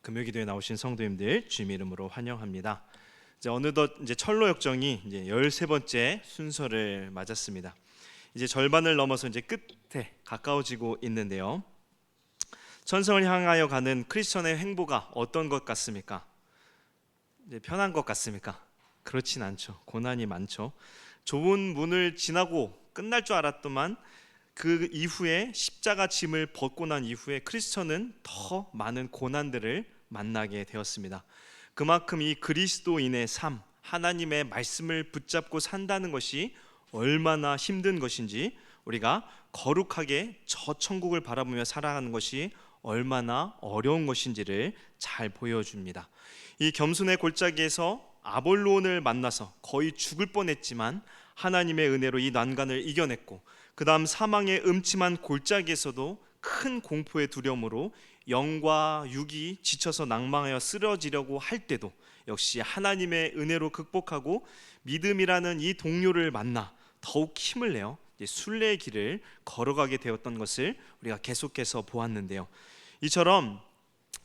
금요기도에 나오신 성도님들 주님의 이름으로 환영합니다. 이제 어느덧 철로 역정이 13번째 순서를 맞았습니다. 이제 절반을 넘어서 끝에 가까워지고 있는데요. 천성을 향하여 가는 크리스천의 행보가 어떤 것 같습니까? 편한 것 같습니까? 그렇진 않죠. 고난이 많죠. 좁은 문을 지나고 끝날 줄 알았더만 그 이후에 십자가 짐을 벗고 난 이후에 크리스천은 더 많은 고난들을 만나게 되었습니다. 그만큼 이 그리스도인의 삶, 하나님의 말씀을 붙잡고 산다는 것이 얼마나 힘든 것인지, 우리가 거룩하게 저 천국을 바라보며 살아가는 것이 얼마나 어려운 것인지를 잘 보여줍니다. 이 겸손의 골짜기에서 아볼론을 만나서 거의 죽을 뻔했지만 하나님의 은혜로 이 난간을 이겨냈고, 그 다음 사망의 음침한 골짜기에서도 큰 공포의 두려움으로 영과 육이 지쳐서 낭망하여 쓰러지려고 할 때도 역시 하나님의 은혜로 극복하고 믿음이라는 이 동료를 만나 더욱 힘을 내어 순례의 길을 걸어가게 되었던 것을 우리가 계속해서 보았는데요. 이처럼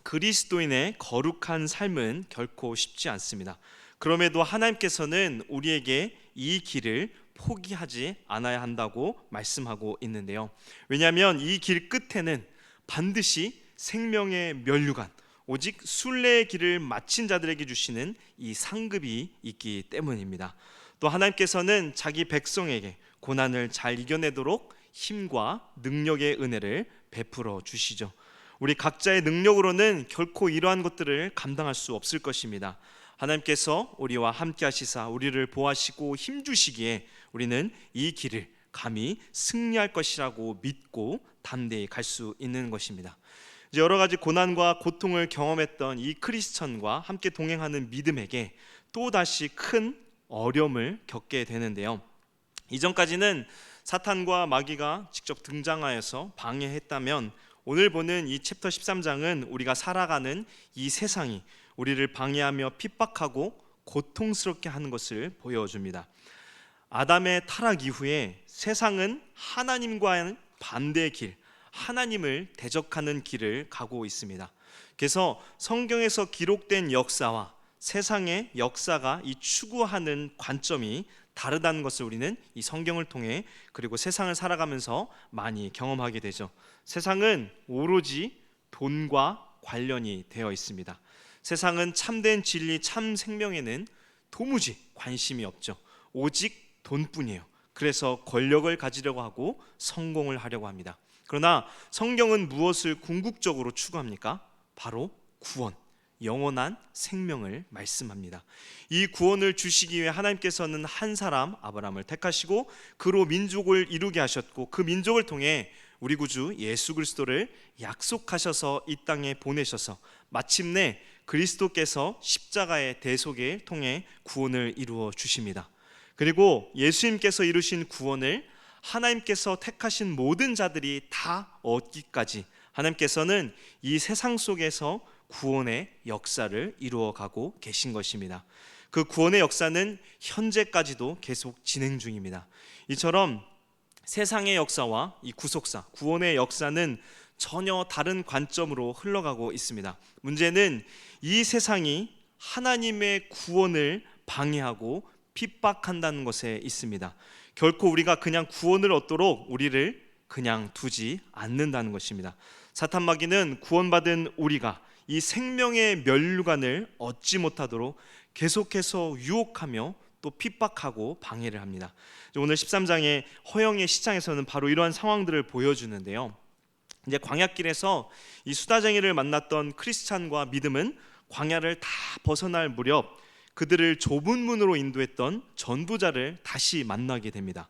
그리스도인의 거룩한 삶은 결코 쉽지 않습니다. 그럼에도 하나님께서는 우리에게 이 길을 포기하지 않아야 한다고 말씀하고 있는데요. 왜냐하면 이 길 끝에는 반드시 생명의 면류관, 오직 순례의 길을 마친 자들에게 주시는 이 상급이 있기 때문입니다. 또 하나님께서는 자기 백성에게 고난을 잘 이겨내도록 힘과 능력의 은혜를 베풀어 주시죠. 우리 각자의 능력으로는 결코 이러한 것들을 감당할 수 없을 것입니다. 하나님께서 우리와 함께 하시사 우리를 보호하시고 힘주시기에 우리는 이 길을 감히 승리할 것이라고 믿고 담대히 갈 수 있는 것입니다. 이제 여러 가지 고난과 고통을 경험했던 이 크리스천과 함께 동행하는 믿음에게 또다시 큰 어려움을 겪게 되는데요. 이전까지는 사탄과 마귀가 직접 등장하여서 방해했다면, 오늘 보는 이 챕터 13장은 우리가 살아가는 이 세상이 우리를 방해하며 핍박하고 고통스럽게 하는 것을 보여줍니다. 아담의 타락 이후에 세상은 하나님과의 반대의 길, 하나님을 대적하는 길을 가고 있습니다. 그래서 성경에서 기록된 역사와 세상의 역사가 이 추구하는 관점이 다르다는 것을 우리는 이 성경을 통해, 그리고 세상을 살아가면서 많이 경험하게 되죠. 세상은 오로지 돈과 관련이 되어 있습니다. 세상은 참된 진리, 참 생명에는 도무지 관심이 없죠. 오직 돈뿐이에요. 그래서 권력을 가지려고 하고 성공을 하려고 합니다. 그러나 성경은 무엇을 궁극적으로 추구합니까? 바로 구원, 영원한 생명을 말씀합니다. 이 구원을 주시기 위해 하나님께서는 한 사람 아브라함을 택하시고 그로 민족을 이루게 하셨고, 그 민족을 통해 우리 구주 예수 그리스도를 약속하셔서 이 땅에 보내셔서 마침내 그리스도께서 십자가의 대속을 통해 구원을 이루어 주십니다. 그리고 예수님께서 이루신 구원을 하나님께서 택하신 모든 자들이 다 얻기까지 하나님께서는 이 세상 속에서 구원의 역사를 이루어가고 계신 것입니다. 그 구원의 역사는 현재까지도 계속 진행 중입니다. 이처럼 세상의 역사와 이 구속사, 구원의 역사는 전혀 다른 관점으로 흘러가고 있습니다. 문제는 이 세상이 하나님의 구원을 방해하고 핍박한다는 것에 있습니다. 결코 우리가 그냥 구원을 얻도록 우리를 그냥 두지 않는다는 것입니다. 사탄 마귀는 구원받은 우리가 이 생명의 면류관을 얻지 못하도록 계속해서 유혹하며 또 핍박하고 방해를 합니다. 오늘 13장의 허영의 시장에서는 바로 이러한 상황들을 보여주는데요. 이제 광야길에서 이 수다쟁이를 만났던 크리스찬과 믿음은 광야를 다 벗어날 무렵 그들을 좁은 문으로 인도했던 전도자를 다시 만나게 됩니다.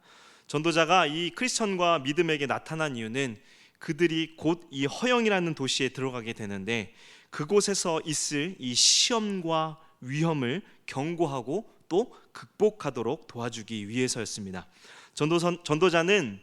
전도자가 이 크리스천과 믿음에게 나타난 이유는 그들이 곧 이 허영이라는 도시에 들어가게 되는데, 그곳에서 있을 이 시험과 위험을 경고하고 또 극복하도록 도와주기 위해서였습니다. 전도자는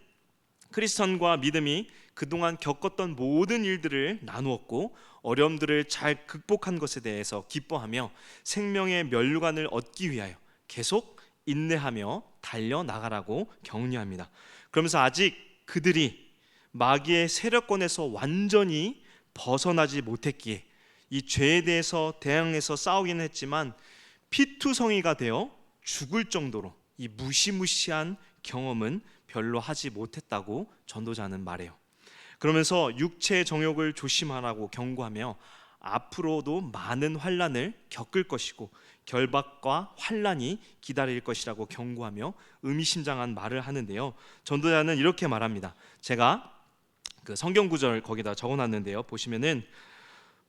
크리스천과 믿음이 그동안 겪었던 모든 일들을 나누었고, 어려움들을 잘 극복한 것에 대해서 기뻐하며 생명의 면류관을 얻기 위하여 계속 인내하며 달려나가라고 격려합니다. 그러면서 아직 그들이 마귀의 세력권에서 완전히 벗어나지 못했기에 이 죄에 대해서 대항해서 싸우기는 했지만 피투성이가 되어 죽을 정도로 이 무시무시한 경험은 별로 하지 못했다고 전도자는 말해요. 그러면서 육체의 정욕을 조심하라고 경고하며 앞으로도 많은 환난을 겪을 것이고 결박과 환난이 기다릴 것이라고 경고하며 의미심장한 말을 하는데요. 전도자는 이렇게 말합니다. 제가 그 성경 구절 거기다 적어놨는데요. 보시면은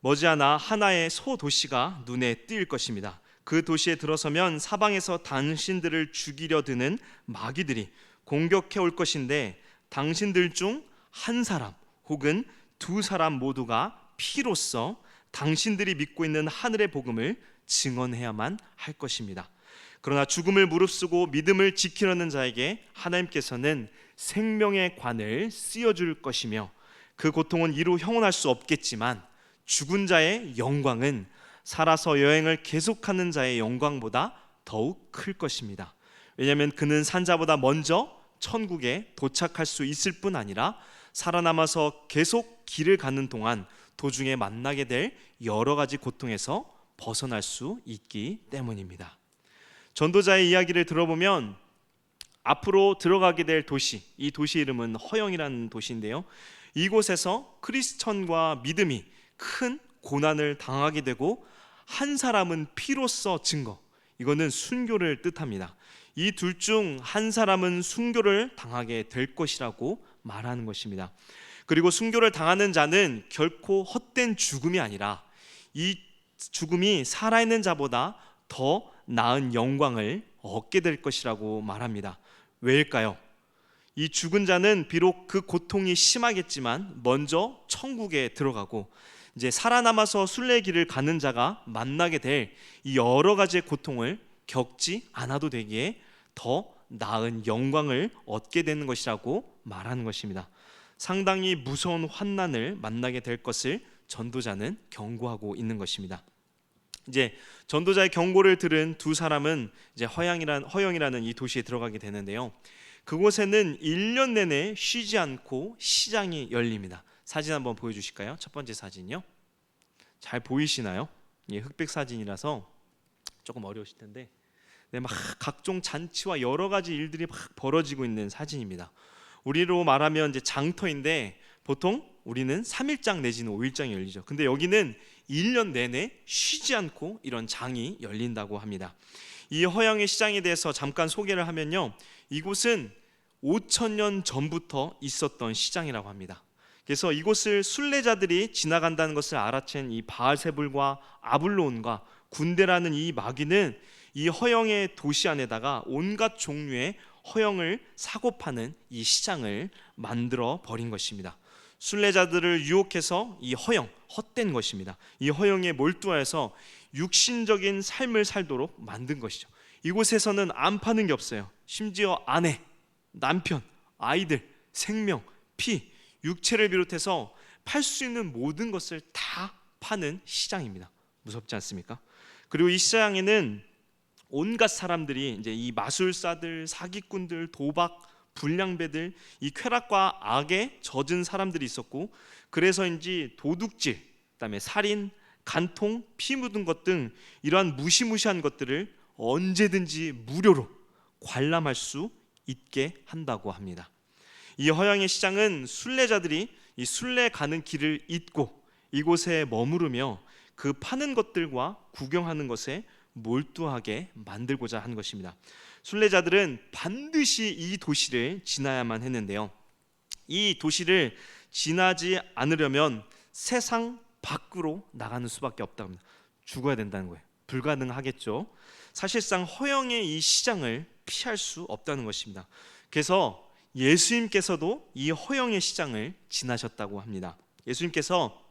머지않아 하나의 소도시가 눈에 띄일 것입니다. 그 도시에 들어서면 사방에서 당신들을 죽이려 드는 마귀들이 공격해 올 것인데 당신들 중 한 사람 혹은 두 사람 모두가 피로써 당신들이 믿고 있는 하늘의 복음을 증언해야만 할 것입니다. 그러나 죽음을 무릅쓰고 믿음을 지키려는 자에게 하나님께서는 생명의 관을 씌워줄 것이며 그 고통은 이루 형언할 수 없겠지만 죽은 자의 영광은 살아서 여행을 계속하는 자의 영광보다 더욱 클 것입니다. 왜냐하면 그는 산자보다 먼저 천국에 도착할 수 있을 뿐 아니라 살아남아서 계속 길을 가는 동안 도중에 만나게 될 여러 가지 고통에서 벗어날 수 있기 때문입니다. 전도자의 이야기를 들어보면 앞으로 들어가게 될 도시, 이 도시 이름은 허영이라는 도시인데요. 이곳에서 크리스천과 믿음이 큰 고난을 당하게 되고 한 사람은 피로써 증거, 이거는 순교를 뜻합니다. 이 둘 중 한 사람은 순교를 당하게 될 것이라고 말하는 것입니다. 그리고 순교를 당하는 자는 결코 헛된 죽음이 아니라 이 죽음이 살아있는 자보다 더 나은 영광을 얻게 될 것이라고 말합니다. 왜일까요? 이 죽은 자는 비록 그 고통이 심하겠지만 먼저 천국에 들어가고 이제 살아남아서 순례의 길을 가는 자가 만나게 될 이 여러 가지의 고통을 겪지 않아도 되기에 더 나은 영광을 얻게 되는 것이라고 말하는 것입니다. 상당히 무서운 환난을 만나게 될 것을 전도자는 경고하고 있는 것입니다. 이제 전도자의 경고를 들은 두 사람은 이제 허영이라는 이 도시에 들어가게 되는데요. 그곳에는 1년 내내 쉬지 않고 시장이 열립니다. 사진 한번 보여주실까요? 첫 번째 사진이요. 잘 보이시나요? 예, 흑백 사진이라서 조금 어려우실 텐데, 네, 막 각종 잔치와 여러 가지 일들이 막 벌어지고 있는 사진입니다. 우리로 말하면 이제 장터인데 보통 우리는 3일장 내지는 5일장이 열리죠. 근데 여기는 1년 내내 쉬지 않고 이런 장이 열린다고 합니다. 이 허영의 시장에 대해서 잠깐 소개를 하면요, 이곳은 5,000년 전부터 있었던 시장이라고 합니다. 그래서 이곳을 순례자들이 지나간다는 것을 알아챈 이 바알세불과 아블론과 군대라는 이 마귀는 이 허영의 도시 안에다가 온갖 종류의 허영을 사고 파는 이 시장을 만들어 버린 것입니다. 순례자들을 유혹해서 이 허영, 헛된 것입니다. 이 허영에 몰두해서 육신적인 삶을 살도록 만든 것이죠. 이곳에서는 안 파는 게 없어요. 심지어 아내, 남편, 아이들, 생명, 피, 육체를 비롯해서 팔 수 있는 모든 것을 다 파는 시장입니다. 무섭지 않습니까? 그리고 이 시장에는 온갖 사람들이 이제 이 마술사들, 사기꾼들, 도박, 불량배들, 이 쾌락과 악에 젖은 사람들이 있었고, 그래서인지 도둑질, 그다음에 살인, 간통, 피 묻은 것 등 이러한 무시무시한 것들을 언제든지 무료로 관람할 수 있게 한다고 합니다. 이 허영의 시장은 순례자들이 이 순례 가는 길을 잊고 이곳에 머무르며 그 파는 것들과 구경하는 것에 몰두하게 만들고자 한 것입니다. 순례자들은 반드시 이 도시를 지나야만 했는데요, 이 도시를 지나지 않으려면 세상 밖으로 나가는 수밖에 없다고 합니다. 죽어야 된다는 거예요. 불가능하겠죠. 사실상 허영의 이 시장을 피할 수 없다는 것입니다. 그래서 예수님께서도 이 허영의 시장을 지나셨다고 합니다. 예수님께서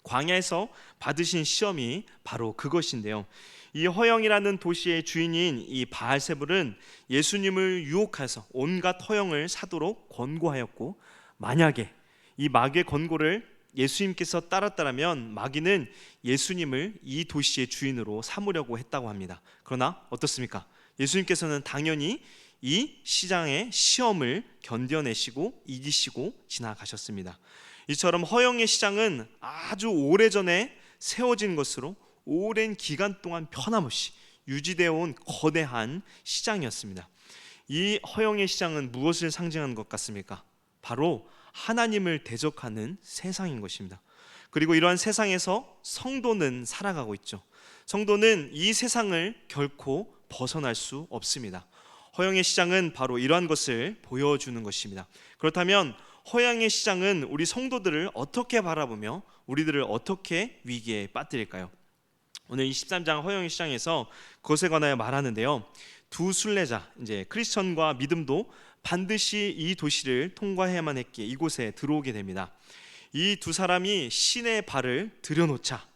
광야에서 받으신 시험이 바로 그것인데요, 이 허영이라는 도시의 주인인 이 바알세불은 예수님을 유혹해서 온갖 허영을 사도록 권고하였고, 만약에 이 마귀의 권고를 예수님께서 따랐다면 마귀는 예수님을 이 도시의 주인으로 삼으려고 했다고 합니다. 그러나 어떻습니까? 예수님께서는 당연히 이 시장의 시험을 견뎌내시고 이기시고 지나가셨습니다. 이처럼 허영의 시장은 아주 오래전에 세워진 것으로 오랜 기간 동안 변함없이 유지되어 온 거대한 시장이었습니다. 이 허영의 시장은 무엇을 상징하는 것 같습니까? 바로 하나님을 대적하는 세상인 것입니다. 그리고 이러한 세상에서 성도는 살아가고 있죠. 성도는 이 세상을 결코 벗어날 수 없습니다. 허영의 시장은 바로 이러한 것을 보여주는 것입니다. 그렇다면 허영의 시장은 우리 성도들을 어떻게 바라보며 우리들을 어떻게 위기에 빠뜨릴까요? 오늘 23장 허영의 시장에서 그것에 관하여 말하는데요. 두 순례자, 이제 크리스천과 믿음도 반드시 이 도시를 통과해야만 했기에 이곳에 들어오게 됩니다. 이 두 사람이 신의 발을 들여놓자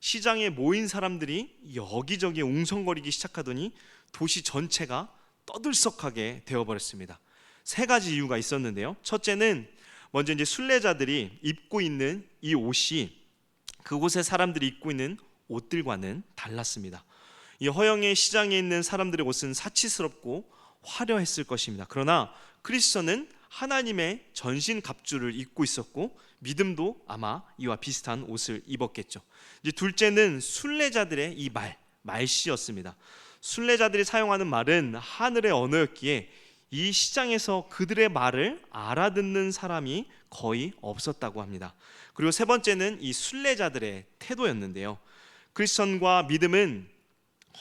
시장에 모인 사람들이 여기저기 웅성거리기 시작하더니 도시 전체가 떠들썩하게 되어버렸습니다. 세 가지 이유가 있었는데요. 첫째는 먼저 이제 순례자들이 입고 있는 이 옷이 그곳의 사람들이 입고 있는 옷들과는 달랐습니다. 이 허영의 시장에 있는 사람들의 옷은 사치스럽고 화려했을 것입니다. 그러나 크리스천은 하나님의 전신 갑주를 입고 있었고 믿음도 아마 이와 비슷한 옷을 입었겠죠. 이제 둘째는 순례자들의 이 말씨였습니다. 순례자들이 사용하는 말은 하늘의 언어였기에 이 시장에서 그들의 말을 알아듣는 사람이 거의 없었다고 합니다. 그리고 세 번째는 이 순례자들의 태도였는데요. 크리스천과 믿음은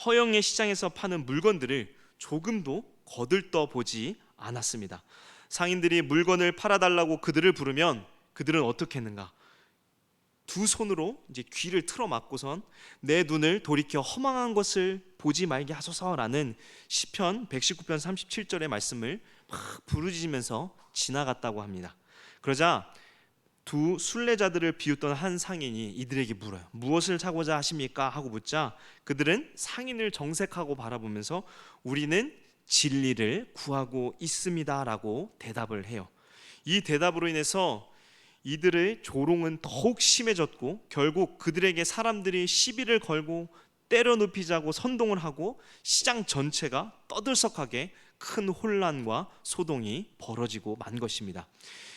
허영의 시장에서 파는 물건들을 조금도 거들떠 보지 않았습니다. 상인들이 물건을 팔아달라고 그들을 부르면 그들은 어떻게 했는가? 두 손으로 이제 귀를 틀어 막고선 내 눈을 돌이켜 허망한 것을 보지 말게 하소서라는 시편 119편 37절의 말씀을 막 부르짖으면서 지나갔다고 합니다. 그러자 두 순례자들을 비웃던 한 상인이 이들에게 물어요. 무엇을 사고자 하십니까? 하고 묻자 그들은 상인을 정색하고 바라보면서 우리는 진리를 구하고 있습니다 라고 대답을 해요. 이 대답으로 인해서 이들의 조롱은 더욱 심해졌고 결국 그들에게 사람들이 시비를 걸고 때려눕히자고 선동을 하고 시장 전체가 떠들썩하게 큰 혼란과 소동이 벌어지고 만 것입니다.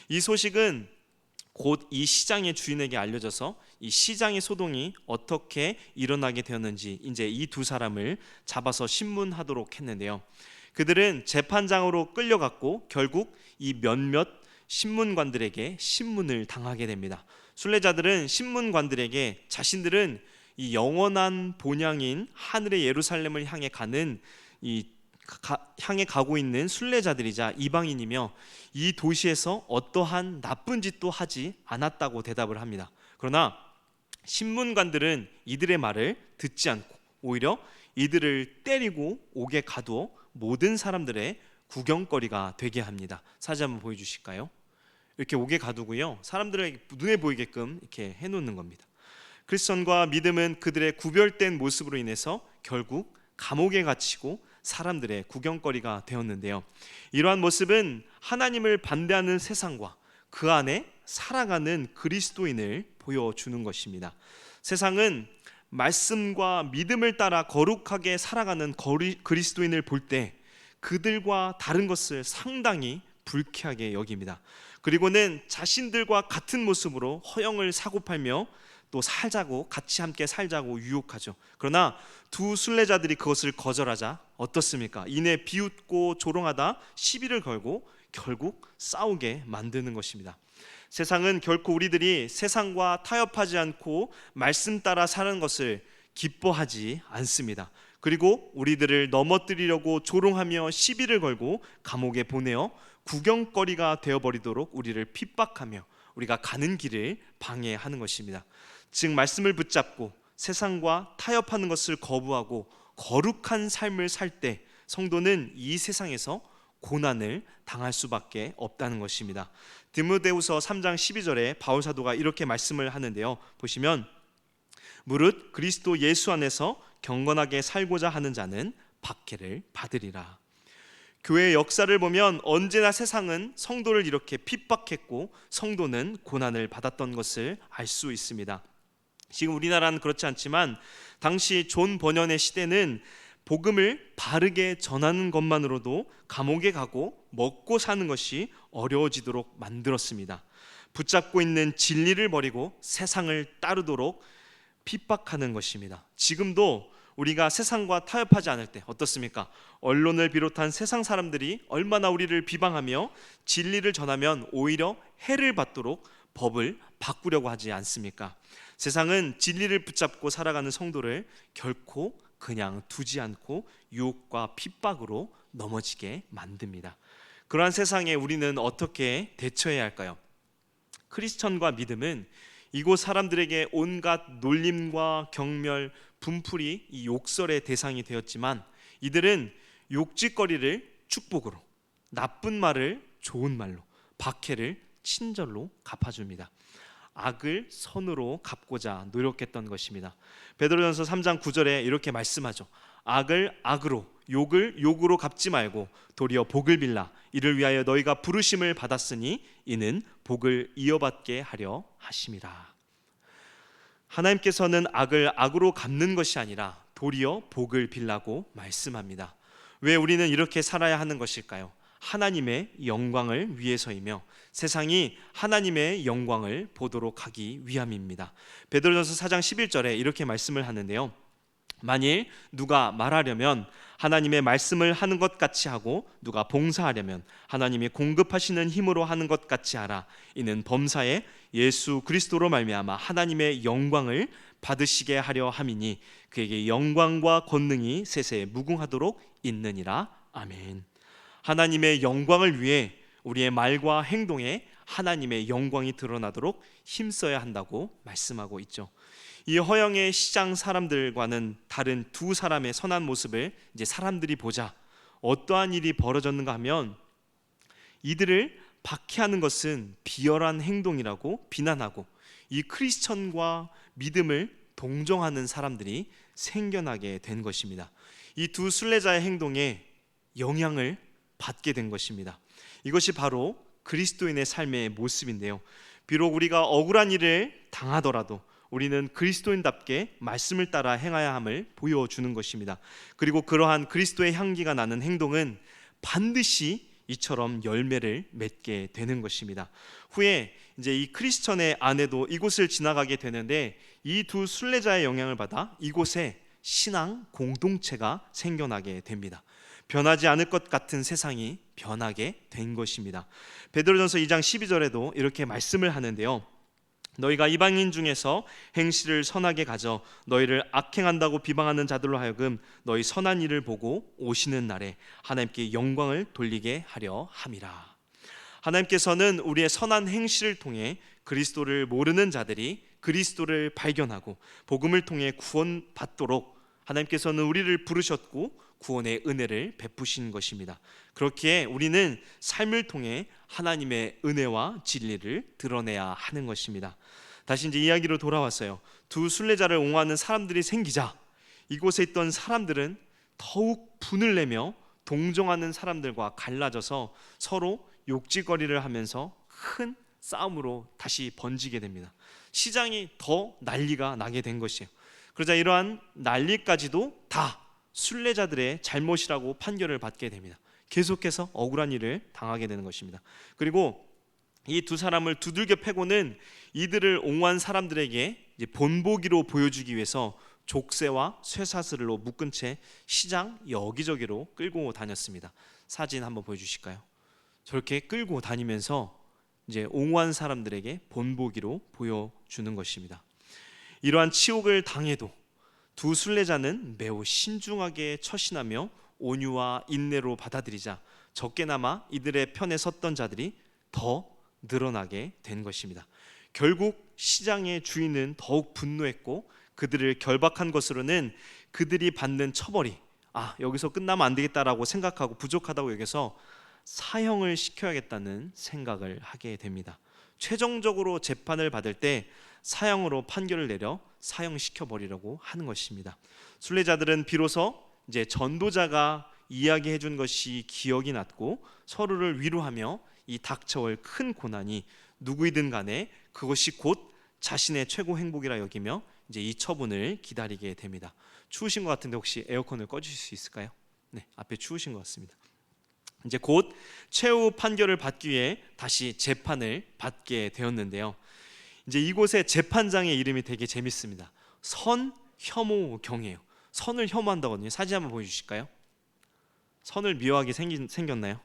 이 소식은 곧 이 시장의 주인에게 알려져서 이 시장의 소동이 어떻게 일어나게 되었는지 이제 이 두 사람을 잡아서 신문하도록 했는데요. 그들은 재판장으로 끌려갔고 결국 이 몇몇 신문관들에게 신문을 당하게 됩니다. 순례자들은 신문관들에게 자신들은 이 영원한 본향인 하늘의 예루살렘을 향해 가고 있는 순례자들이자 이방인이며 이 도시에서 어떠한 나쁜 짓도 하지 않았다고 대답을 합니다. 그러나 신문관들은 이들의 말을 듣지 않고 오히려 이들을 때리고 옥에 가두어 모든 사람들의 구경거리가 되게 합니다. 사진 한번 보여주실까요? 이렇게 옥에 가두고요, 사람들에게 눈에 보이게끔 이렇게 해놓는 겁니다. 크리스천과 믿음은 그들의 구별된 모습으로 인해서 결국 감옥에 갇히고 사람들의 구경거리가 되었는데요. 이러한 모습은 하나님을 반대하는 세상과 그 안에 살아가는 그리스도인을 보여주는 것입니다. 세상은 말씀과 믿음을 따라 거룩하게 살아가는 그리스도인을 볼 때 그들과 다른 것을 상당히 불쾌하게 여깁니다. 그리고는 자신들과 같은 모습으로 허영을 사고팔며 또 같이 함께 살자고 유혹하죠. 그러나 두 순례자들이 그것을 거절하자 어떻습니까? 이내 비웃고 조롱하다 시비를 걸고 결국 싸우게 만드는 것입니다. 세상은 결코 우리들이 세상과 타협하지 않고 말씀 따라 사는 것을 기뻐하지 않습니다. 그리고 우리들을 넘어뜨리려고 조롱하며 시비를 걸고 감옥에 보내어 구경거리가 되어버리도록 우리를 핍박하며 우리가 가는 길을 방해하는 것입니다. 즉 말씀을 붙잡고 세상과 타협하는 것을 거부하고 거룩한 삶을 살 때 성도는 이 세상에서 고난을 당할 수밖에 없다는 것입니다. 디모데후서 3장 12절에 바울 사도가 이렇게 말씀을 하는데요. 보시면 무릇 그리스도 예수 안에서 경건하게 살고자 하는 자는 박해를 받으리라. 교회의 역사를 보면 언제나 세상은 성도를 이렇게 핍박했고 성도는 고난을 받았던 것을 알 수 있습니다. 지금 우리나라는 그렇지 않지만 당시 존 버년의 시대는 복음을 바르게 전하는 것만으로도 감옥에 가고 먹고 사는 것이 어려워지도록 만들었습니다. 붙잡고 있는 진리를 버리고 세상을 따르도록 핍박하는 것입니다. 지금도 우리가 세상과 타협하지 않을 때 어떻습니까? 언론을 비롯한 세상 사람들이 얼마나 우리를 비방하며 진리를 전하면 오히려 해를 받도록 법을 바꾸려고 하지 않습니까? 세상은 진리를 붙잡고 살아가는 성도를 결코 그냥 두지 않고 유혹과 핍박으로 넘어지게 만듭니다. 그러한 세상에 우리는 어떻게 대처해야 할까요? 크리스천과 믿음은 이곳 사람들에게 온갖 놀림과 경멸, 분풀이 이 욕설의 대상이 되었지만 이들은 욕짓거리를 축복으로, 나쁜 말을 좋은 말로, 박해를 친절로 갚아줍니다. 악을 선으로 갚고자 노력했던 것입니다. 베드로전서 3장 9절에 이렇게 말씀하죠. 악을 악으로, 욕을 욕으로 갚지 말고 도리어 복을 빌라. 이를 위하여 너희가 부르심을 받았으니 이는 복을 이어받게 하려 하심이라. 하나님께서는 악을 악으로 갚는 것이 아니라 도리어 복을 빌라고 말씀합니다. 왜 우리는 이렇게 살아야 하는 것일까요? 하나님의 영광을 위해서이며 세상이 하나님의 영광을 보도록 하기 위함입니다. 베드로전서 4장 11절에 이렇게 말씀을 하는데요. 만일 누가 말하려면 하나님의 말씀을 하는 것 같이 하고 누가 봉사하려면 하나님이 공급하시는 힘으로 하는 것 같이 하라. 이는 범사에 예수 그리스도로 말미암아 하나님의 영광을 받으시게 하려 함이니 그에게 영광과 권능이 세세에 무궁하도록 있느니라. 아멘. 하나님의 영광을 위해 우리의 말과 행동에 하나님의 영광이 드러나도록 힘써야 한다고 말씀하고 있죠. 이 허영의 시장 사람들과는 다른 두 사람의 선한 모습을 이제 사람들이 보자 어떠한 일이 벌어졌는가 하면 이들을 박해하는 것은 비열한 행동이라고 비난하고 이 크리스천과 믿음을 동정하는 사람들이 생겨나게 된 것입니다. 이 두 순례자의 행동에 영향을 받게 된 것입니다. 이것이 바로 그리스도인의 삶의 모습인데요. 비록 우리가 억울한 일을 당하더라도 우리는 그리스도인답게 말씀을 따라 행해야 함을 보여주는 것입니다. 그리고 그러한 그리스도의 향기가 나는 행동은 반드시 이처럼 열매를 맺게 되는 것입니다. 후에 이제 이 크리스천의 아내도 이곳을 지나가게 되는데 이 두 순례자의 영향을 받아 이곳에 신앙 공동체가 생겨나게 됩니다. 변하지 않을 것 같은 세상이 변하게 된 것입니다. 베드로전서 2장 12절에도 이렇게 말씀을 하는데요. 너희가 이방인 중에서 행실을 선하게 가져 너희를 악행한다고 비방하는 자들로 하여금 너희 선한 일을 보고 오시는 날에 하나님께 영광을 돌리게 하려 함이라. 하나님께서는 우리의 선한 행실을 통해 그리스도를 모르는 자들이 그리스도를 발견하고 복음을 통해 구원받도록 하나님께서는 우리를 부르셨고 구원의 은혜를 베푸신 것입니다. 그렇기에 우리는 삶을 통해 하나님의 은혜와 진리를 드러내야 하는 것입니다. 다시 이제 이야기로 돌아왔어요. 두 순례자를 옹호하는 사람들이 생기자 이곳에 있던 사람들은 더욱 분을 내며 동정하는 사람들과 갈라져서 서로 욕짓거리를 하면서 큰 싸움으로 다시 번지게 됩니다. 시장이 더 난리가 나게 된 것이에요. 그러자 이러한 난리까지도 다 순례자들의 잘못이라고 판결을 받게 됩니다. 계속해서 억울한 일을 당하게 되는 것입니다. 그리고 이 두 사람을 두들겨 패고는 이들을 옹호한 사람들에게 이제 본보기로 보여주기 위해서 족쇄와 쇠사슬로 묶은 채 시장 여기저기로 끌고 다녔습니다. 사진 한번 보여주실까요? 저렇게 끌고 다니면서 이제 옹호한 사람들에게 본보기로 보여주는 것입니다. 이러한 치욕을 당해도 두 순례자는 매우 신중하게 처신하며 온유와 인내로 받아들이자 적게나마 이들의 편에 섰던 자들이 더 늘어나게 된 것입니다. 결국 시장의 주인은 더욱 분노했고 그들을 결박한 것으로는 그들이 받는 처벌이 여기서 끝나면 안 되겠다라고 생각하고 부족하다고 여겨서 사형을 시켜야겠다는 생각을 하게 됩니다. 최종적으로 재판을 받을 때 사형으로 판결을 내려 사형시켜 버리려고 하는 것입니다. 순례자들은 비로소 이제 전도자가 이야기해 준 것이 기억이 났고 서로를 위로하며 이 닥쳐올 큰 고난이 누구이든 간에 그것이 곧 자신의 최고 행복이라 여기며 이제 이 처분을 기다리게 됩니다. 추우신 것 같은데 혹시 에어컨을 꺼주실 수 있을까요? 네, 앞에 추우신 것 같습니다. 이제 곧 최후 판결을 받기 위해 다시 재판을 받게 되었는데요. 이제 이곳의 재판장의 이름이 되게 재밌습니다. 선혐오경이에요. 선을 혐오한다거든요. 사진 한번 보여주실까요? 선을 미워하게 생겼나요?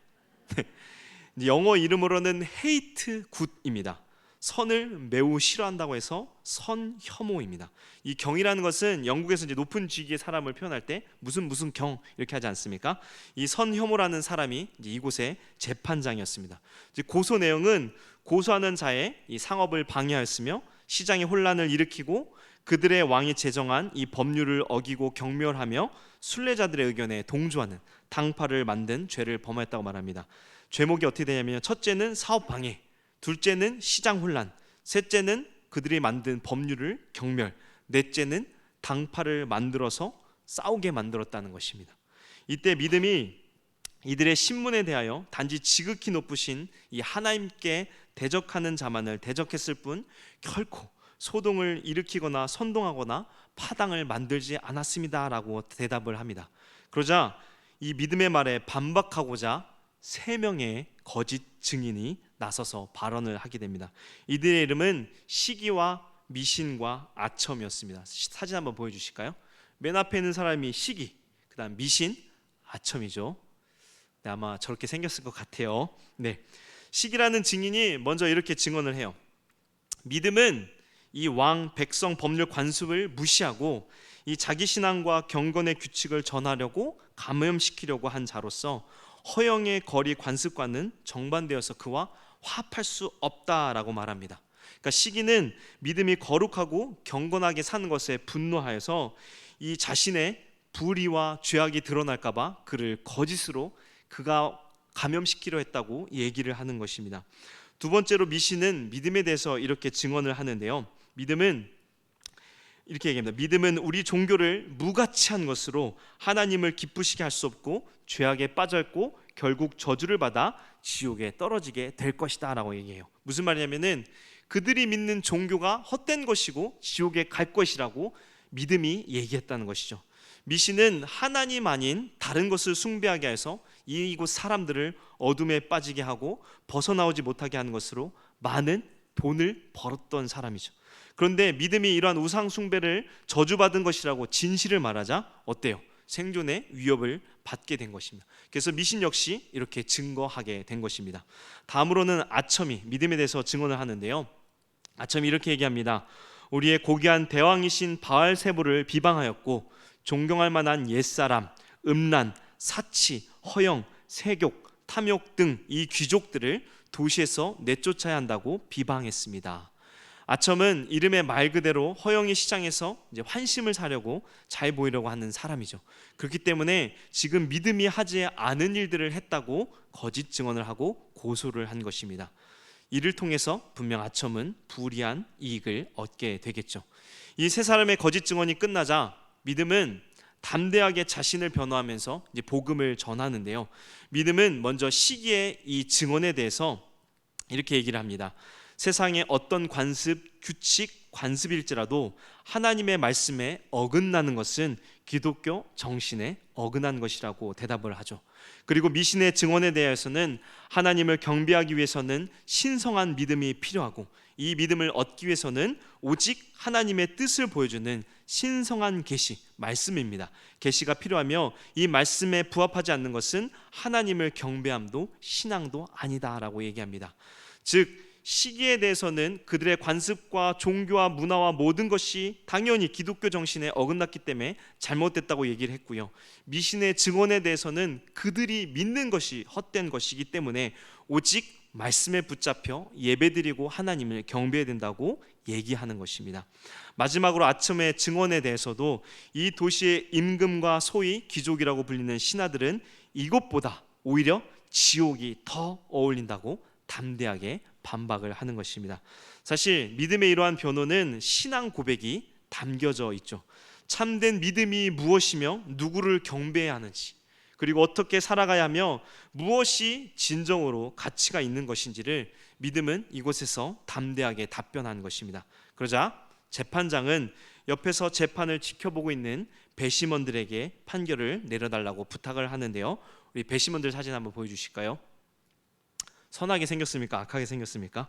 영어 이름으로는 hate good입니다. 선을 매우 싫어한다고 해서 선혐오입니다. 이 경이라는 것은 영국에서 이제 높은 직위의 사람을 표현할 때 무슨 경 이렇게 하지 않습니까? 이 선혐오라는 사람이 이제 이곳의 재판장이었습니다. 이제 고소 내용은 고소하는 자의 이 상업을 방해하였으며 시장의 혼란을 일으키고 그들의 왕이 제정한 이 법률을 어기고 경멸하며 순례자들의 의견에 동조하는 당파를 만든 죄를 범하였다고 말합니다. 죄목이 어떻게 되냐면 첫째는 사업 방해, 둘째는 시장 혼란, 셋째는 그들이 만든 법률을 경멸, 넷째는 당파를 만들어서 싸우게 만들었다는 것입니다. 이때 믿음이 이들의 신문에 대하여 단지 지극히 높으신 이 하나님께 대적하는 자만을 대적했을 뿐 결코 소동을 일으키거나 선동하거나 파당을 만들지 않았습니다라고 대답을 합니다. 그러자 이 믿음의 말에 반박하고자 3명의 거짓 증인이 나서서 발언을 하게 됩니다. 이들의 이름은 시기와 미신과 아첨이었습니다. 사진 한번 보여주실까요? 맨 앞에 있는 사람이 시기, 그 다음 미신, 아첨이죠. 네, 아마 저렇게 생겼을 것 같아요. 네, 시기라는 증인이 먼저 이렇게 증언을 해요. 믿음은 이 왕, 백성, 법률 관습을 무시하고 이 자기 신앙과 경건의 규칙을 전하려고 감염시키려고 한 자로서 허영의 거리 관습과는 정반되어서 그와 화합할 수 없다라고 말합니다. 그러니까 시기는 믿음이 거룩하고 경건하게 사는 것에 분노하여서 이 자신의 불의와 죄악이 드러날까 봐 그를 거짓으로 그가 감염시키려 했다고 얘기를 하는 것입니다. 두 번째로 미신은 믿음에 대해서 이렇게 증언을 하는데요. 믿음은 이렇게 얘기합니다. 믿음은 우리 종교를 무가치한 것으로 하나님을 기쁘시게 할 수 없고 죄악에 빠졌고 결국 저주를 받아 지옥에 떨어지게 될 것이다 라고 얘기해요. 무슨 말이냐면은 그들이 믿는 종교가 헛된 것이고 지옥에 갈 것이라고 믿음이 얘기했다는 것이죠. 미신은 하나님 아닌 다른 것을 숭배하게 해서 이곳 사람들을 어둠에 빠지게 하고 벗어나오지 못하게 하는 것으로 많은 돈을 벌었던 사람이죠. 그런데 믿음이 이러한 우상 숭배를 저주받은 것이라고 진실을 말하자 어때요? 생존의 위협을 받게 된 것입니다. 그래서 미신 역시 이렇게 증거하게 된 것입니다. 다음으로는 아첨이 믿음에 대해서 증언을 하는데요. 아첨이 이렇게 얘기합니다. 우리의 고귀한 대왕이신 바알세부를 비방하였고 존경할 만한 옛사람, 음란, 사치, 허영, 세욕, 탐욕 등 이 귀족들을 도시에서 내쫓아야 한다고 비방했습니다. 아첨은 이름의 말 그대로 허영의 시장에서 이제 환심을 사려고 잘 보이려고 하는 사람이죠. 그렇기 때문에 지금 믿음이 하지 않은 일들을 했다고 거짓 증언을 하고 고소를 한 것입니다. 이를 통해서 분명 아첨은 불이한 이익을 얻게 되겠죠. 이 세 사람의 거짓 증언이 끝나자 믿음은 담대하게 자신을 변호하면서 이제 복음을 전하는데요. 믿음은 먼저 시기의 이 증언에 대해서 이렇게 얘기를 합니다. 세상의 어떤 관습, 규칙, 관습일지라도 하나님의 말씀에 어긋나는 것은 기독교 정신에 어긋난 것이라고 대답을 하죠. 그리고 미신의 증언에 대해서는 하나님을 경배하기 위해서는 신성한 믿음이 필요하고 이 믿음을 얻기 위해서는 오직 하나님의 뜻을 보여주는 신성한 계시, 말씀입니다. 계시가 필요하며 이 말씀에 부합하지 않는 것은 하나님을 경배함도 신앙도 아니다라고 얘기합니다. 즉 시기에 대해서는 그들의 관습과 종교와 문화와 모든 것이 당연히 기독교 정신에 어긋났기 때문에 잘못됐다고 얘기를 했고요. 미신의 증언에 대해서는 그들이 믿는 것이 헛된 것이기 때문에 오직 말씀에 붙잡혀 예배드리고 하나님을 경배해야 된다고 얘기하는 것입니다. 마지막으로 아첨의 증언에 대해서도 이 도시의 임금과 소위 귀족이라고 불리는 신하들은 이것보다 오히려 지옥이 더 어울린다고 담대하게 반박을 하는 것입니다. 사실 믿음의 이러한 변호는 신앙 고백이 담겨져 있죠. 참된 믿음이 무엇이며 누구를 경배해야 하는지, 그리고 어떻게 살아가야 하며 무엇이 진정으로 가치가 있는 것인지를 믿음은 이곳에서 담대하게 답변하는 것입니다. 그러자 재판장은 옆에서 재판을 지켜보고 있는 배심원들에게 판결을 내려달라고 부탁을 하는데요. 우리 배심원들 사진 한번 보여주실까요? 선하게 생겼습니까? 악하게 생겼습니까?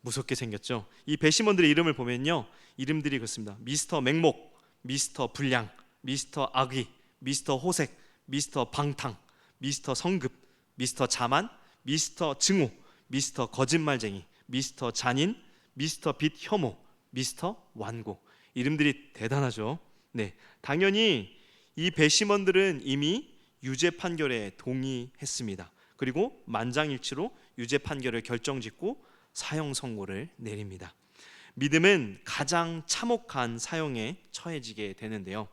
무섭게 생겼죠. 이 배심원들의 이름을 보면요, 이름들이 그렇습니다. 미스터 맹목, 미스터 불량, 미스터 악의, 미스터 호색, 미스터 방탕, 미스터 성급, 미스터 자만, 미스터 증오, 미스터 거짓말쟁이, 미스터 잔인, 미스터 빚 혐오, 미스터 완고. 이름들이 대단하죠. 네, 당연히 이 배심원들은 이미 유죄 판결에 동의했습니다. 그리고 만장일치로 유죄 판결을 결정짓고 사형 선고를 내립니다. 믿음은 가장 참혹한 사형에 처해지게 되는데요.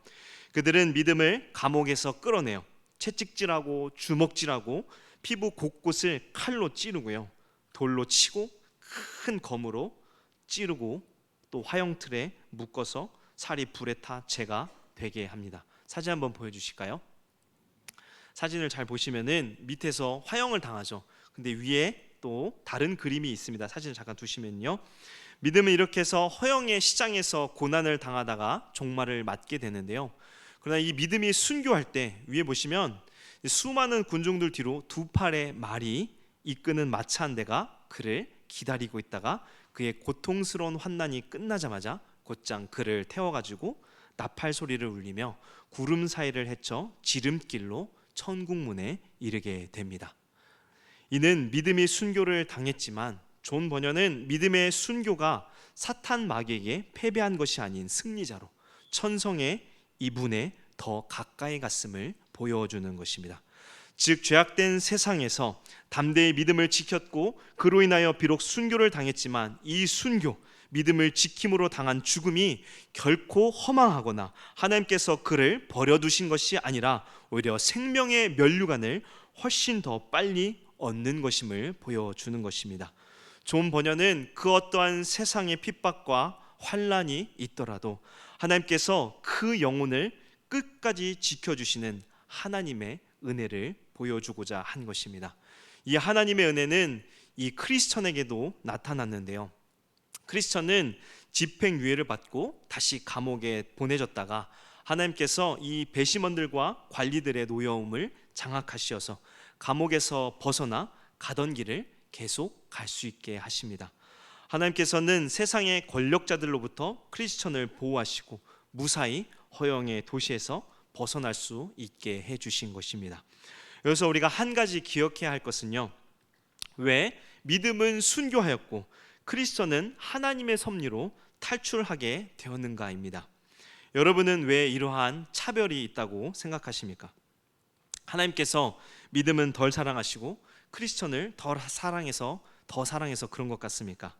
그들은 믿음을 감옥에서 끌어내요. 채찍질하고 주먹질하고 피부 곳곳을 칼로 찌르고요, 돌로 치고 큰 검으로 찌르고 또 화형틀에 묶어서 살이 불에 타 재가 되게 합니다. 사진 한번 보여주실까요? 사진을 잘 보시면은 밑에서 화형을 당하죠. 근데 위에 또 다른 그림이 있습니다. 사진을 잠깐 두시면요, 믿음은 이렇게 해서 허영의 시장에서 고난을 당하다가 종말을 맞게 되는데요. 그러나 이 믿음이 순교할 때 위에 보시면 수많은 군중들 뒤로 두 팔의 말이 이끄는 마차 한 대가 그를 기다리고 있다가 그의 고통스러운 환난이 끝나자마자 곧장 그를 태워가지고 나팔 소리를 울리며 구름 사이를 헤쳐 지름길로 천국문에 이르게 됩니다. 이는 믿음이 순교를 당했지만 존 버녀는 믿음의 순교가 사탄 마귀에게 패배한 것이 아닌 승리자로 천성의 이분에 더 가까이 갔음을 보여주는 것입니다. 즉 죄악된 세상에서 담대히 믿음을 지켰고 그로 인하여 비록 순교를 당했지만 이 순교, 믿음을 지킴으로 당한 죽음이 결코 허망하거나 하나님께서 그를 버려두신 것이 아니라 오히려 생명의 면류관을 훨씬 더 빨리 얻는 것임을 보여주는 것입니다. 존 버녀는 그 어떠한 세상의 핍박과 환난이 있더라도 하나님께서 그 영혼을 끝까지 지켜주시는 하나님의 은혜를 보여주고자 한 것입니다. 이 하나님의 은혜는 이 크리스천에게도 나타났는데요. 크리스천은 집행유예를 받고 다시 감옥에 보내졌다가 하나님께서 이 배심원들과 관리들의 노여움을 장악하시어서 감옥에서 벗어나 가던 길을 계속 갈 수 있게 하십니다. 하나님께서는 세상의 권력자들로부터 크리스천을 보호하시고 무사히 허영의 도시에서 벗어날 수 있게 해주신 것입니다. 여기서 우리가 한 가지 기억해야 할 것은요, 왜 믿음은 순교하였고 크리스천은 하나님의 섭리로 탈출하게 되었는가입니다. 여러분은 왜 이러한 차별이 있다고 생각하십니까? 하나님께서 믿음은 덜 사랑하시고 크리스천을 더 사랑해서 그런 것 같습니까?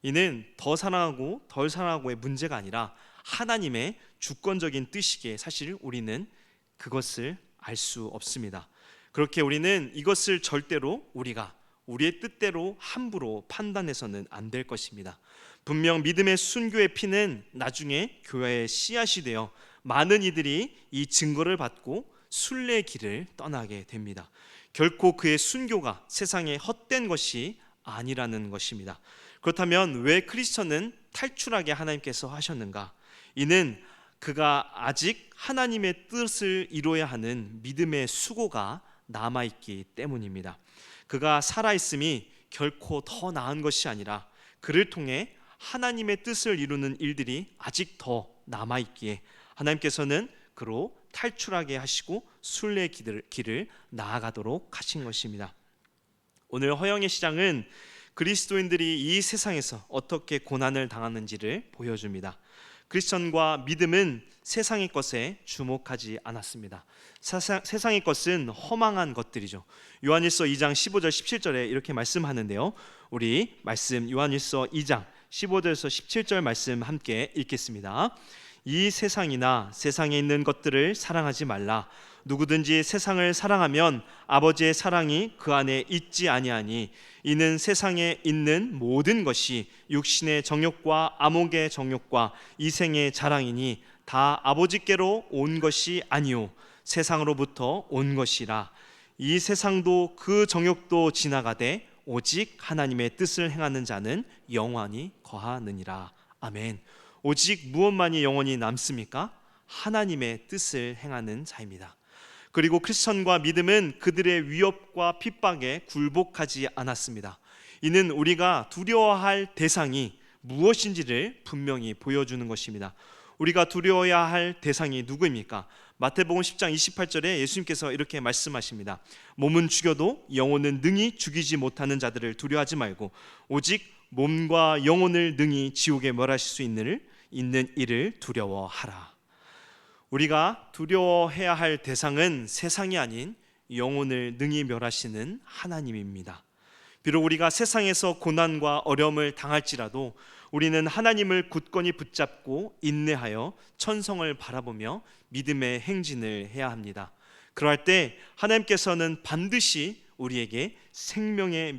이는 더 사랑하고 덜 사랑하고의 문제가 아니라 하나님의 주권적인 뜻이기에 사실 우리는 그것을 알 수 없습니다. 그렇게 우리는 이것을 절대로 우리가 우리의 뜻대로 함부로 판단해서는 안 될 것입니다. 분명 믿음의 순교의 피는 나중에 교회의 씨앗이 되어 많은 이들이 이 증거를 받고 순례의 길을 떠나게 됩니다. 결코 그의 순교가 세상에 헛된 것이 아니라는 것입니다. 그렇다면 왜 크리스천은 탈출하게 하나님께서 하셨는가? 이는 그가 아직 하나님의 뜻을 이루어야 하는 믿음의 수고가 남아있기 때문입니다. 그가 살아있음이 결코 더 나은 것이 아니라 그를 통해 하나님의 뜻을 이루는 일들이 아직 더 남아있기에 하나님께서는 그로 탈출하게 하시고 순례의 길을 나아가도록 하신 것입니다. 오늘 허영의 시장은 그리스도인들이 이 세상에서 어떻게 고난을 당하는지를 보여줍니다. 크리스천과 믿음은 세상의 것에 주목하지 않았습니다. 세상의 것은 허망한 것들이죠. 요한일서 2장 15절 17절에 이렇게 말씀하는데요, 우리 말씀 요한일서 2장 15절에서 17절 말씀 함께 읽겠습니다. 이 세상이나 세상에 있는 것들을 사랑하지 말라. 누구든지 세상을 사랑하면 아버지의 사랑이 그 안에 있지 아니하니 이는 세상에 있는 모든 것이 육신의 정욕과 암흑의 정욕과 이생의 자랑이니 다 아버지께로 온 것이 아니오 세상으로부터 온 것이라. 이 세상도 그 정욕도 지나가되 오직 하나님의 뜻을 행하는 자는 영원히 거하느니라. 아멘. 오직 무엇만이 영원히 남습니까? 하나님의 뜻을 행하는 자입니다. 그리고 크리스천과 믿음은 그들의 위협과 핍박에 굴복하지 않았습니다. 이는 우리가 두려워할 대상이 무엇인지를 분명히 보여주는 것입니다. 우리가 두려워야 할 대상이 누구입니까? 마태복음 10장 28절에 예수님께서 이렇게 말씀하십니다. 몸은 죽여도 영혼은 능히 죽이지 못하는 자들을 두려워하지 말고 오직 몸과 영혼을 능히 지옥에 멸하실 수 있는 이를 두려워하라. 우리가 두려워해야 할 대상은 세상이 아닌 영혼을 능히 멸하시는 하나님입니다. 비록 우리가 세상에서 고난과 어려움을 당할지라도 우리는 하나님을 굳건히 붙잡고 인내하여 천성을 바라보며 믿음의 행진을 해야 합니다. 그럴 때 하나님께서는 반드시 우리에게 생명의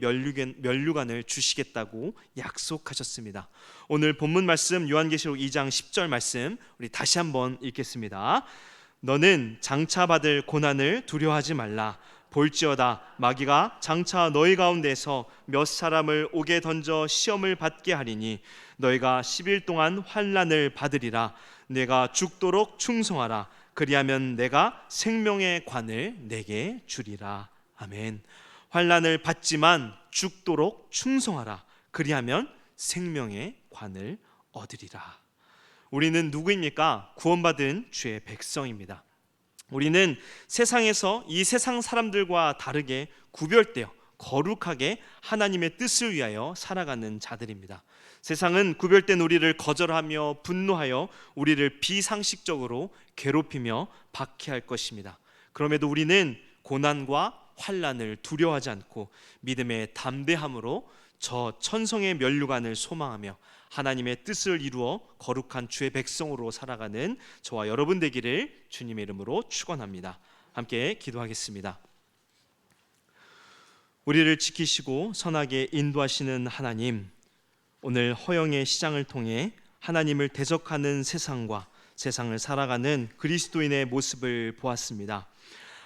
면류관을 주시겠다고 약속하셨습니다. 오늘 본문 말씀 요한계시록 2장 10절 말씀 우리 다시 한번 읽겠습니다. 너는 장차 받을 고난을 두려워하지 말라. 볼지어다 마귀가 장차 너희 가운데서 몇 사람을 옥에 던져 시험을 받게 하리니 너희가 10일 동안 환난을 받으리라. 내가 죽도록 충성하라. 그리하면 내가 생명의 관을 내게 주리라. 아멘. 환난을 받지만 죽도록 충성하라. 그리하면 생명의 관을 얻으리라. 우리는 누구입니까? 구원받은 주의 백성입니다. 우리는 세상에서 이 세상 사람들과 다르게 구별되어 거룩하게 하나님의 뜻을 위하여 살아가는 자들입니다. 세상은 구별된 우리를 거절하며 분노하여 우리를 비상식적으로 괴롭히며 박해할 것입니다. 그럼에도 우리는 고난과 환난을 두려워하지 않고 믿음의 담대함으로 저 천성의 면류관을 소망하며 하나님의 뜻을 이루어 거룩한 주의 백성으로 살아가는 저와 여러분 되기를 주님의 이름으로 축원합니다. 함께 기도하겠습니다. 우리를 지키시고 선하게 인도하시는 하나님, 오늘 허영의 시장을 통해 하나님을 대적하는 세상과 세상을 살아가는 그리스도인의 모습을 보았습니다.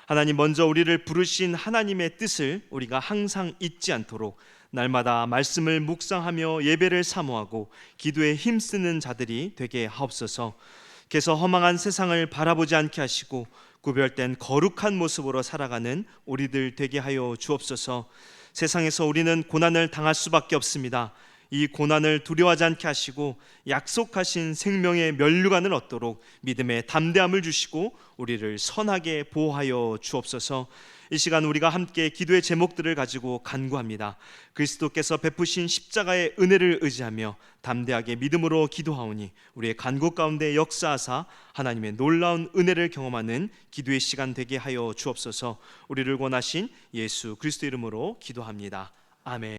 하나님, 먼저 우리를 부르신 하나님의 뜻을 우리가 항상 잊지 않도록 날마다 말씀을 묵상하며 예배를 사모하고 기도에 힘쓰는 자들이 되게 하옵소서. 그래서 허망한 세상을 바라보지 않게 하시고 구별된 거룩한 모습으로 살아가는 우리들 되게 하여 주옵소서. 세상에서 우리는 고난을 당할 수밖에 없습니다. 이 고난을 두려워하지 않게 하시고 약속하신 생명의 면류관을 얻도록 믿음의 담대함을 주시고 우리를 선하게 보호하여 주옵소서. 이 시간 우리가 함께 기도의 제목들을 가지고 간구합니다. 그리스도께서 베푸신 십자가의 은혜를 의지하며 담대하게 믿음으로 기도하오니 우리의 간구 가운데 역사하사 하나님의 놀라운 은혜를 경험하는 기도의 시간 되게 하여 주옵소서. 우리를 권하신 예수 그리스도 이름으로 기도합니다. 아멘.